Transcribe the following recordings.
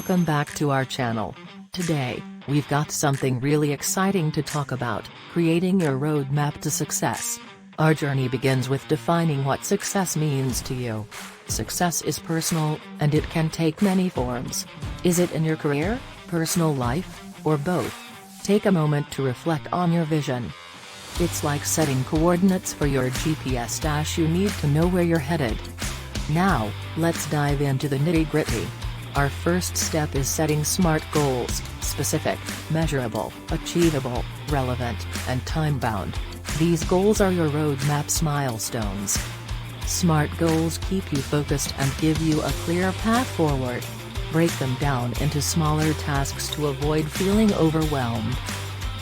welcome back to our channel. Today, we've got something really exciting to talk about: creating your roadmap to success. Our journey begins with defining what success means to you. Success is personal, and it can take many forms. Is it in your career, personal life, or both? Take a moment to reflect on your vision. It's like setting coordinates for your GPS. You need to know where you're headed. Now, let's dive into the nitty-gritty. Our first step is setting SMART goals: specific, measurable, achievable, relevant, and time-bound. These goals are your roadmap's milestones. SMART goals keep you focused and give you a clear path forward. Break them down into smaller tasks to avoid feeling overwhelmed.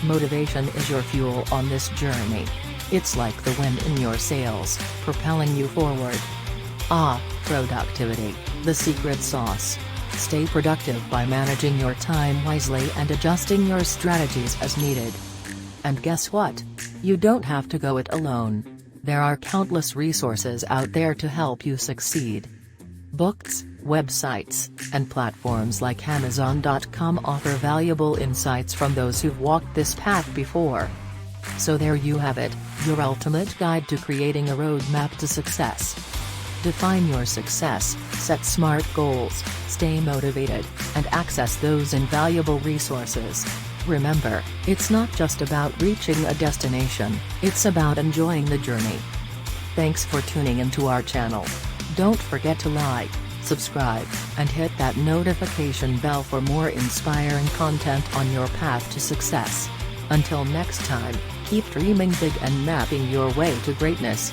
Motivation is your fuel on this journey. It's like the wind in your sails, propelling you forward. Productivity, the secret sauce. Stay productive by managing your time wisely and adjusting your strategies as needed. And guess what? You don't have to go it alone. There are countless resources out there to help you succeed. Books, websites, and platforms like Amazon.com offer valuable insights from those who've walked this path before. So there you have it, your ultimate guide to creating a roadmap to success. Define your success, set SMART goals, stay motivated, and access those invaluable resources. Remember, it's not just about reaching a destination, it's about enjoying the journey. Thanks for tuning into our channel. Don't forget to like, subscribe, and hit that notification bell for more inspiring content on your path to success. Until next time, keep dreaming big and mapping your way to greatness.